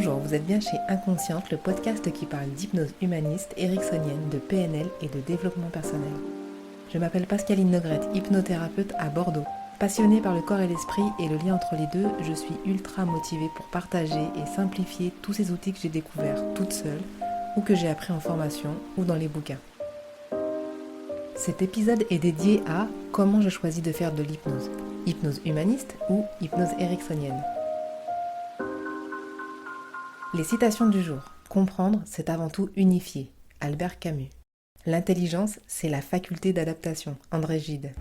Bonjour, vous êtes bien chez Inconsciente, le podcast qui parle d'hypnose humaniste, ericksonienne, de PNL et de développement personnel. Je m'appelle Pascaline Nogrette, hypnothérapeute à Bordeaux. Passionnée par le corps et l'esprit et le lien entre les deux, je suis ultra motivée pour partager et simplifier tous ces outils que j'ai découverts toute seule ou que j'ai appris en formation ou dans les bouquins. Cet épisode est dédié à comment je choisis de faire de l'hypnose, hypnose humaniste ou hypnose ericksonienne. Les citations du jour. Comprendre, c'est avant tout unifier. Albert Camus. L'intelligence, c'est la faculté d'adaptation. André Gide.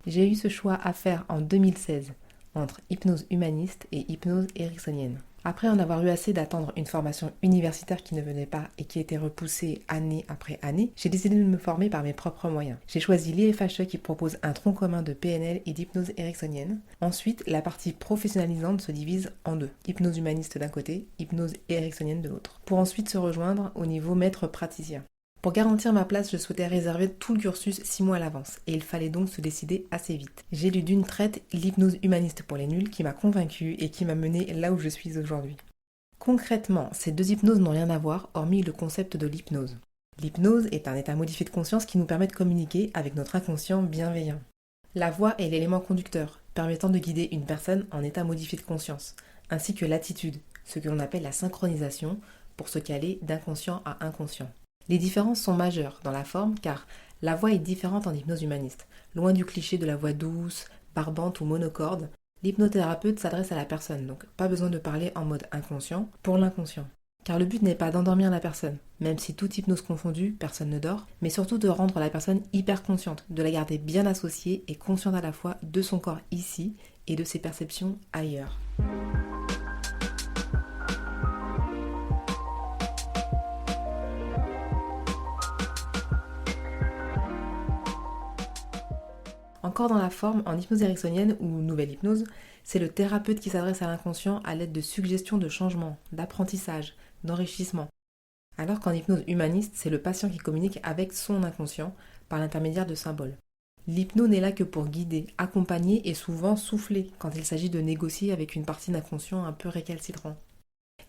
J'ai eu ce choix à faire en 2016 entre hypnose humaniste et hypnose ericksonienne. Après en avoir eu assez d'attendre une formation universitaire qui ne venait pas et qui était repoussée année après année, j'ai décidé de me former par mes propres moyens. J'ai choisi l'IFHE qui propose un tronc commun de PNL et d'hypnose ericksonienne. Ensuite, la partie professionnalisante se divise en deux. Hypnose humaniste d'un côté, hypnose ericksonienne de l'autre. Pour ensuite se rejoindre au niveau maître praticien. Pour garantir ma place, je souhaitais réserver tout le cursus 6 mois à l'avance, et il fallait donc se décider assez vite. J'ai lu d'une traite l'hypnose humaniste pour les nuls qui m'a convaincue et qui m'a menée là où je suis aujourd'hui. Concrètement, ces deux hypnoses n'ont rien à voir, hormis le concept de l'hypnose. L'hypnose est un état modifié de conscience qui nous permet de communiquer avec notre inconscient bienveillant. La voix est l'élément conducteur, permettant de guider une personne en état modifié de conscience, ainsi que l'attitude, ce que l'on appelle la synchronisation, pour se caler d'inconscient à inconscient. Les différences sont majeures dans la forme car la voix est différente en hypnose humaniste. Loin du cliché de la voix douce, barbante ou monocorde, l'hypnothérapeute s'adresse à la personne, donc pas besoin de parler en mode inconscient pour l'inconscient. Car le but n'est pas d'endormir la personne, même si toute hypnose confondue, personne ne dort, mais surtout de rendre la personne hyper consciente, de la garder bien associée et consciente à la fois de son corps ici et de ses perceptions ailleurs. Encore dans la forme, en hypnose ericksonienne ou nouvelle hypnose, c'est le thérapeute qui s'adresse à l'inconscient à l'aide de suggestions de changement, d'apprentissage, d'enrichissement. Alors qu'en hypnose humaniste, c'est le patient qui communique avec son inconscient par l'intermédiaire de symboles. L'hypnose n'est là que pour guider, accompagner et souvent souffler quand il s'agit de négocier avec une partie d'inconscient un peu récalcitrant.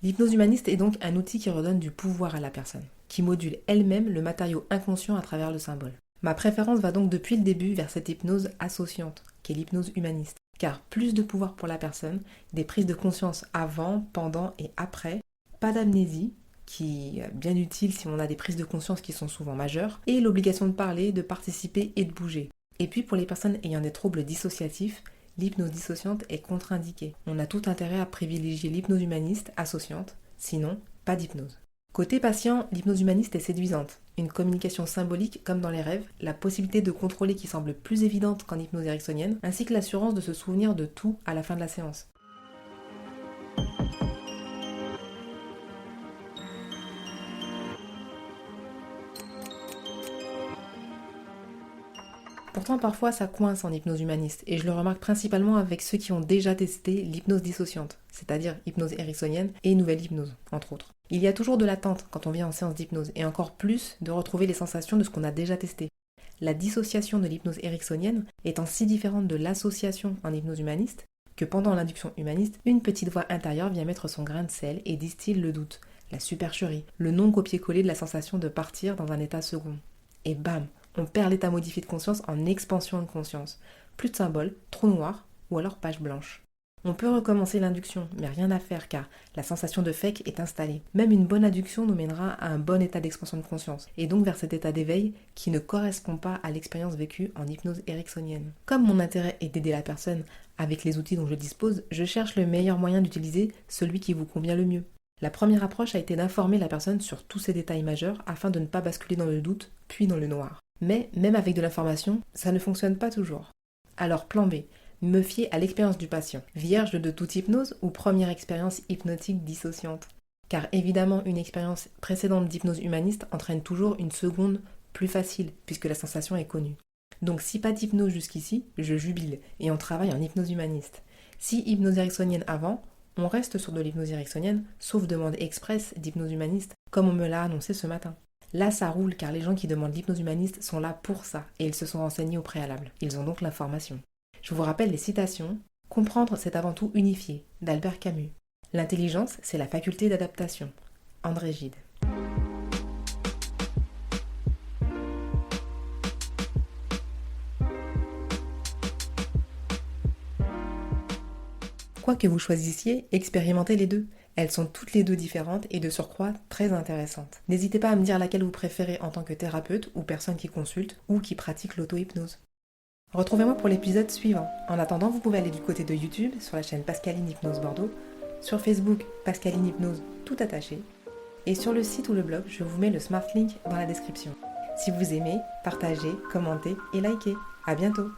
L'hypnose humaniste est donc un outil qui redonne du pouvoir à la personne, qui module elle-même le matériau inconscient à travers le symbole. Ma préférence va donc depuis le début vers cette hypnose associante, qui est l'hypnose humaniste. Car plus de pouvoir pour la personne, des prises de conscience avant, pendant et après, pas d'amnésie, qui est bien utile si on a des prises de conscience qui sont souvent majeures, et l'obligation de parler, de participer et de bouger. Et puis pour les personnes ayant des troubles dissociatifs, l'hypnose dissociante est contre-indiquée. On a tout intérêt à privilégier l'hypnose humaniste associante, sinon pas d'hypnose. Côté patient, l'hypnose humaniste est séduisante. Une communication symbolique comme dans les rêves, la possibilité de contrôler qui semble plus évidente qu'en hypnose ericksonienne, ainsi que l'assurance de se souvenir de tout à la fin de la séance. Pourtant, parfois, ça coince en hypnose humaniste, et je le remarque principalement avec ceux qui ont déjà testé l'hypnose dissociante, c'est-à-dire hypnose ericksonienne et nouvelle hypnose, entre autres. Il y a toujours de l'attente quand on vient en séance d'hypnose, et encore plus de retrouver les sensations de ce qu'on a déjà testé. La dissociation de l'hypnose ericksonienne étant si différente de l'association en hypnose humaniste, que pendant l'induction humaniste, une petite voix intérieure vient mettre son grain de sel et distille le doute, la supercherie, le non-copier-coller de la sensation de partir dans un état second. Et bam, on perd l'état modifié de conscience en expansion de conscience. Plus de symboles, trou noir ou alors page blanche. On peut recommencer l'induction, mais rien à faire car la sensation de fake est installée. Même une bonne induction nous mènera à un bon état d'expansion de conscience, et donc vers cet état d'éveil qui ne correspond pas à l'expérience vécue en hypnose ericksonienne. Comme mon intérêt est d'aider la personne avec les outils dont je dispose, je cherche le meilleur moyen d'utiliser celui qui vous convient le mieux. La première approche a été d'informer la personne sur tous ces détails majeurs afin de ne pas basculer dans le doute, puis dans le noir. Mais même avec de l'information, ça ne fonctionne pas toujours. Alors plan B, me fier à l'expérience du patient, vierge de toute hypnose ou première expérience hypnotique dissociante. Car évidemment, une expérience précédente d'hypnose humaniste entraîne toujours une seconde plus facile, puisque la sensation est connue. Donc si pas d'hypnose jusqu'ici, je jubile, et on travaille en hypnose humaniste. Si hypnose ericksonienne avant, on reste sur de l'hypnose ericksonienne, sauf demande express d'hypnose humaniste, comme on me l'a annoncé ce matin. Là, ça roule car les gens qui demandent l'hypnose humaniste sont là pour ça et ils se sont renseignés au préalable. Ils ont donc l'information. Je vous rappelle les citations. Comprendre, c'est avant tout unifier, d'Albert Camus. L'intelligence, c'est la faculté d'adaptation, André Gide. Quoi que vous choisissiez, expérimentez les deux. Elles sont toutes les deux différentes et de surcroît très intéressantes. N'hésitez pas à me dire laquelle vous préférez en tant que thérapeute ou personne qui consulte ou qui pratique l'auto-hypnose. Retrouvez-moi pour l'épisode suivant. En attendant, vous pouvez aller du côté de YouTube sur la chaîne Pascaline Hypnose Bordeaux, sur Facebook Pascaline Hypnose tout attaché, et sur le site ou le blog, je vous mets le Smart Link dans la description. Si vous aimez, partagez, commentez et likez. À bientôt!